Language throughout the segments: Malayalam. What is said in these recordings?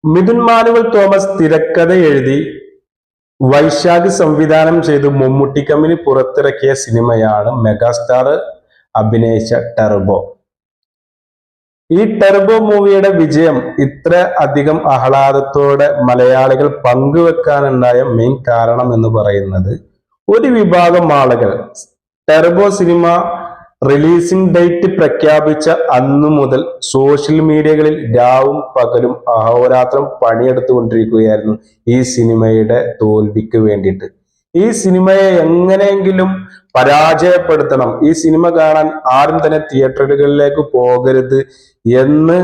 മിഥുൻ മാനുവൽ തോമസ് തിരക്കഥ എഴുതി വൈശാഖ് സംവിധാനം ചെയ്ത് മമ്മൂട്ടി കമ്പനി പുറത്തിറക്കിയ സിനിമയാണ് മെഗാസ്റ്റാർ അഭിനയിച്ച ടെർബോ. ഈ ടെർബോ മൂവിയുടെ വിജയം ഇത്ര അധികം ആഹ്ലാദത്തോടെ മലയാളികൾ പങ്കുവെക്കാനുണ്ടായ മെയിൻ കാരണം എന്ന് പറയുന്നത്, ഒരു വിഭാഗം ആളുകൾ ടെർബോ സിനിമ റിലീസിംഗ് ഡേറ്റ് പ്രഖ്യാപിച്ച അന്നു മുതൽ സോഷ്യൽ മീഡിയകളിൽ രാവും പകലും അഹോരാത്രം പണിയെടുത്തുകൊണ്ടിരിക്കുകയായിരുന്നു ഈ സിനിമയുടെ തോൽവിക്ക് വേണ്ടിയിട്ട്. ഈ സിനിമയെ എങ്ങനെയെങ്കിലും പരാജയപ്പെടുത്തണം, ഈ സിനിമ കാണാൻ ആരും തന്നെ തിയേറ്ററുകളിലേക്ക് പോകരുത് എന്ന്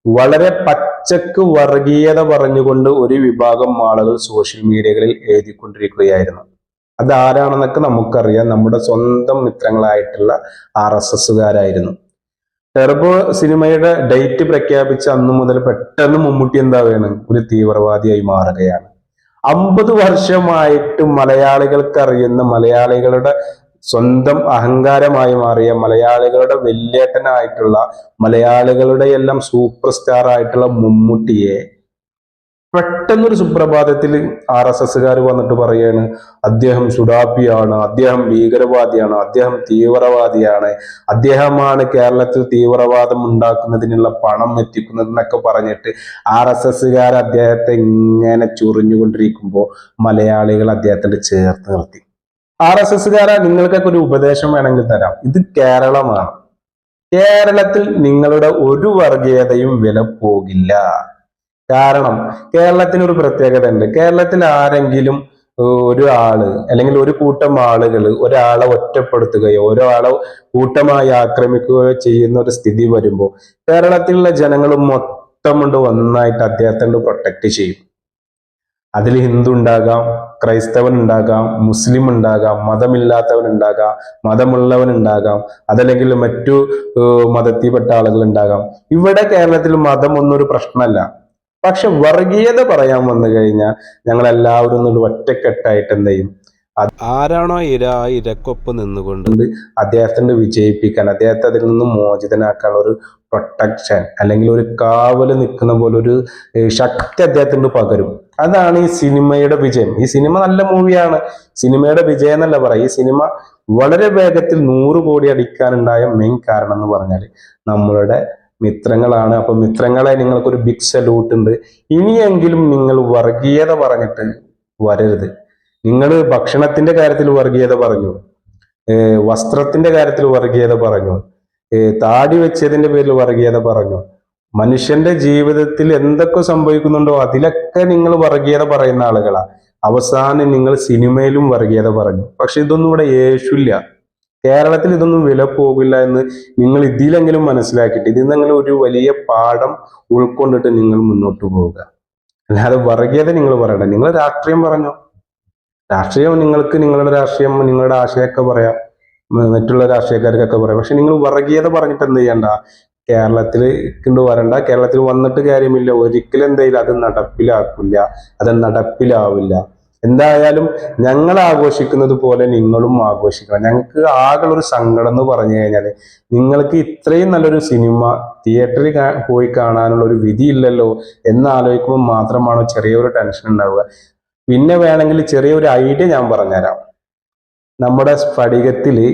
വളരെ പച്ചക്ക് വർഗീയത പറഞ്ഞുകൊണ്ട് ഒരു വിഭാഗം ആളുകൾ സോഷ്യൽ മീഡിയകളിൽ എഴുതിക്കൊണ്ടിരിക്കുകയായിരുന്നു. അതാരാണെന്നൊക്കെ നമുക്കറിയാം. നമ്മുടെ സ്വന്തം മിത്രങ്ങളായിട്ടുള്ള RSSകാരായിരുന്നു. ടെർബോ സിനിമയുടെ ഡേറ്റ് പ്രഖ്യാപിച്ച അന്നു മുതൽ പെട്ടെന്ന് മമ്മൂട്ടി എന്താവുകയാണ്, ഒരു തീവ്രവാദിയായി മാറുകയാണ്. 50 വർഷമായിട്ട് മലയാളികൾക്ക് അറിയുന്ന, മലയാളികളുടെ സ്വന്തം അഹങ്കാരമായി മാറിയ, മലയാളികളുടെ വല്യേട്ടനായിട്ടുള്ള, മലയാളികളുടെ എല്ലാം സൂപ്പർ സ്റ്റാർ ആയിട്ടുള്ള മമ്മൂട്ടിയെ പെട്ടെന്നൊരു സുപ്രഭാതത്തിൽ RSSകാർ വന്നിട്ട് പറയാണ്, അദ്ദേഹം സുഡാപ്പിയാണ്, അദ്ദേഹം ഭീകരവാദിയാണ്, അദ്ദേഹം തീവ്രവാദിയാണ്, അദ്ദേഹമാണ് കേരളത്തിൽ തീവ്രവാദം ഉണ്ടാക്കുന്നതിനുള്ള പണം എത്തിക്കുന്നത് എന്നൊക്കെ പറഞ്ഞിട്ട് RSSകാർ അദ്ദേഹത്തെ ഇങ്ങനെ ചൊറിഞ്ഞുകൊണ്ടിരിക്കുമ്പോൾ മലയാളികൾ അദ്ദേഹത്തിന്റെ ചേർത്ത് നിർത്തി. RSSകാരെ, നിങ്ങൾക്കൊക്കെ ഒരു ഉപദേശം വേണമെങ്കിൽ തരാം. ഇത് കേരളമാണ്. കേരളത്തിൽ നിങ്ങളുടെ ഒരു വർഗീയതയും വില പോകില്ല. കാരണം കേരളത്തിന് ഒരു പ്രത്യേകത ഉണ്ട്. കേരളത്തിൽ ആരെങ്കിലും ഒരാള് അല്ലെങ്കിൽ ഒരു കൂട്ടം ആളുകൾ ഒരാളെ ഒറ്റപ്പെടുത്തുകയോ ഒരാളെ കൂട്ടമായി ആക്രമിക്കുകയോ ചെയ്യുന്ന ഒരു സ്ഥിതി വരുമ്പോൾ കേരളത്തിലുള്ള ജനങ്ങൾ മൊത്തം കൊണ്ട് ഒന്നായിട്ട് അദ്ദേഹത്തെ പ്രൊട്ടക്ട് ചെയ്യും. അതിൽ ഹിന്ദു ഉണ്ടാകാം, ക്രൈസ്തവൻ ഉണ്ടാകാം, മുസ്ലിം ഉണ്ടാകാം, മതമില്ലാത്തവൻ ഉണ്ടാകാം, മതമുള്ളവൻ ഉണ്ടാകാം, അതല്ലെങ്കിൽ മറ്റു മതത്തിൽപ്പെട്ട ആളുകൾ ഉണ്ടാകാം. ഇവിടെ കേരളത്തിൽ മതം ഒന്നൊരു പ്രശ്നമല്ല. പക്ഷെ വർഗീയത പറയാൻ വന്നു കഴിഞ്ഞാൽ ഞങ്ങൾ എല്ലാവരും ഒരു ഒറ്റക്കെട്ടായിട്ട് എന്ത് ചെയ്യും, ആരാണോ ഇര ആ ഇരക്കൊപ്പം നിന്നുകൊണ്ട് അദ്ദേഹത്തിന്റെ വിജയിപ്പിക്കാൻ, അദ്ദേഹത്തെ അതിൽ നിന്ന് മോചിതനാക്കാനുള്ള ഒരു പ്രൊട്ടക്ഷൻ അല്ലെങ്കിൽ ഒരു കാവല് നിൽക്കുന്ന പോലെ ഒരു ശക്തി അദ്ദേഹത്തിന് പകരും. അതാണ് ഈ സിനിമയുടെ വിജയം. ഈ സിനിമ നല്ല മൂവിയാണ്, സിനിമയുടെ വിജയം എന്നല്ല പറയാം. ഈ സിനിമ വളരെ വേഗത്തിൽ 100 കോടി അടിക്കാനുണ്ടായ മെയിൻ കാരണം എന്ന് പറഞ്ഞാൽ നമ്മളുടെ മിത്രങ്ങളാണ്. അപ്പൊ മിത്രങ്ങളെ, നിങ്ങൾക്കൊരു ബിഗ് സല്യൂട്ട് ഉണ്ട്. ഇനിയെങ്കിലും നിങ്ങൾ വർഗീയത പറഞ്ഞിട്ട് വരരുത്. നിങ്ങൾ ഭക്ഷണത്തിന്റെ കാര്യത്തിൽ വർഗീയത പറഞ്ഞു, വസ്ത്രത്തിന്റെ കാര്യത്തിൽ വർഗീയത പറഞ്ഞു, താടി വെച്ചതിന്റെ പേരിൽ വർഗീയത പറഞ്ഞു, മനുഷ്യന്റെ ജീവിതത്തിൽ എന്തൊക്കെ സംഭവിക്കുന്നുണ്ടോ അതിലൊക്കെ നിങ്ങൾ വർഗീയത പറയുന്ന ആളുകളാ. അവസാനം നിങ്ങൾ സിനിമയിലും വർഗീയത പറഞ്ഞു. പക്ഷെ ഇതൊന്നും ഇവിടെ യേശുല്ല. കേരളത്തിൽ ഇതൊന്നും വില പോകില്ല എന്ന് നിങ്ങൾ ഇതിലെങ്കിലും മനസ്സിലാക്കിയിട്ട് ഇതിൽ നിന്നെങ്കിലും ഒരു വലിയ പാഠം ഉൾക്കൊണ്ടിട്ട് നിങ്ങൾ മുന്നോട്ട് പോവുക. അല്ലാതെ വർഗീയത നിങ്ങൾ പറയണ്ട. നിങ്ങൾ രാഷ്ട്രീയം പറഞ്ഞോ, രാഷ്ട്രീയം നിങ്ങൾക്ക് നിങ്ങളുടെ രാഷ്ട്രീയം, നിങ്ങളുടെ ആശയമൊക്കെ പറയാം, മറ്റുള്ള രാഷ്ട്രീയക്കാർക്കൊക്കെ പറയാം. പക്ഷെ നിങ്ങൾ വർഗീയത പറഞ്ഞിട്ട് എന്ത് ചെയ്യണ്ട, കേരളത്തിൽ കൊണ്ട് വരണ്ട. കേരളത്തിൽ വന്നിട്ട് കാര്യമില്ല. ഒരിക്കലും എന്തായാലും അത് നടപ്പിലാക്കില്ല, അത് നടപ്പിലാവില്ല. എന്തായാലും ഞങ്ങൾ ആഘോഷിക്കുന്നത് പോലെ നിങ്ങളും ആഘോഷിക്കണം. ഞങ്ങൾക്ക് ആകെ ഒരു സങ്കടം എന്ന് പറഞ്ഞു കഴിഞ്ഞാൽ, നിങ്ങൾക്ക് ഇത്രയും നല്ലൊരു സിനിമ തിയേറ്ററിൽ പോയി കാണാനുള്ള ഒരു വിധി ഇല്ലല്ലോ എന്നാലോചിക്കുമ്പോൾ മാത്രമാണ് ചെറിയൊരു ടെൻഷൻ ഉണ്ടാവുക. പിന്നെ വേണമെങ്കിൽ ചെറിയൊരു ഐഡിയ ഞാൻ പറഞ്ഞുതരാം. നമ്മുടെ സ്ഫടികത്തില്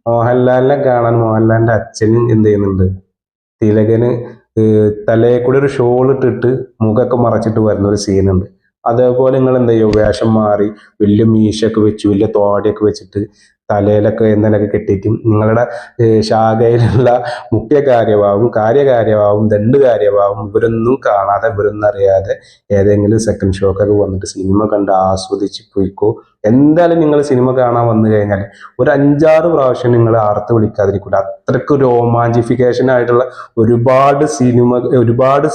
മോഹൻലാലിനെ കാണാൻ മോഹൻലാലിന്റെ അച്ഛനും എന്ത് ചെയ്യുന്നുണ്ട്, തിലകന് തലയിൽ കൂടി ഒരു ഷോൾ ഇട്ടിട്ട് മുഖമൊക്കെ മറച്ചിട്ട് വരുന്ന ഒരു സീനുണ്ട്. അതേപോലെ നിങ്ങൾ എന്ത് ചെയ്യും, വേഷം മാറി വലിയ മീശയൊക്കെ വെച്ച് വലിയ തോടിയൊക്കെ വെച്ചിട്ട് തലയിലൊക്കെ എന്തെങ്കിലുമൊക്കെ കെട്ടിയിട്ടും നിങ്ങളുടെ ശാഖയിലുള്ള മുഖ്യ കാര്യവാവും ദണ്ഡുകാര്യവാവും ഇവരൊന്നും കാണാതെ, ഇവരൊന്നും അറിയാതെ ഏതെങ്കിലും സെക്കൻഡ് ഷോക്കൊക്കെ വന്നിട്ട് സിനിമ കണ്ട് ആസ്വദിച്ച് പോയിക്കോ. എന്തായാലും നിങ്ങൾ സിനിമ കാണാൻ വന്നു കഴിഞ്ഞാൽ ഒരു 5-6 പ്രാവശ്യം നിങ്ങൾ ആർത്ത് വിളിക്കാതിരിക്കില്ല. അത്രയ്ക്ക് രോമാഞ്ചിഫിക്കേഷൻ ആയിട്ടുള്ള ഒരുപാട്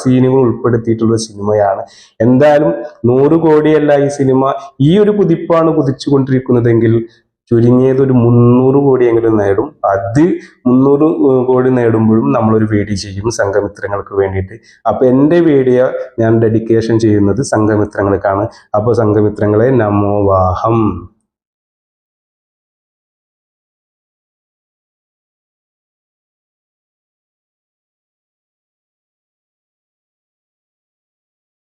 സീനുകൾ ഉൾപ്പെടുത്തിയിട്ടുള്ള സിനിമയാണ്. എന്തായാലും 100 കോടിയല്ല ഈ സിനിമ, ഈ ഒരു കുതിപ്പാണ് കുതിച്ചുകൊണ്ടിരിക്കുന്നതെങ്കിൽ ചുരുങ്ങിയത് ഒരു 300 കോടിയെങ്കിലും നേടും. അത് 300 കോടി നേടുമ്പോഴും നമ്മളൊരു വീഡിയോ ചെയ്യും സംഘമിത്രങ്ങൾക്ക് വേണ്ടിയിട്ട്. അപ്പൊ എൻ്റെ വീഡിയോ ഞാൻ ഡെഡിക്കേഷൻ ചെയ്യുന്നത് സംഘമിത്രങ്ങൾക്കാണ്. അപ്പോൾ സംഘമിത്രങ്ങളെ നമോ വാഹം.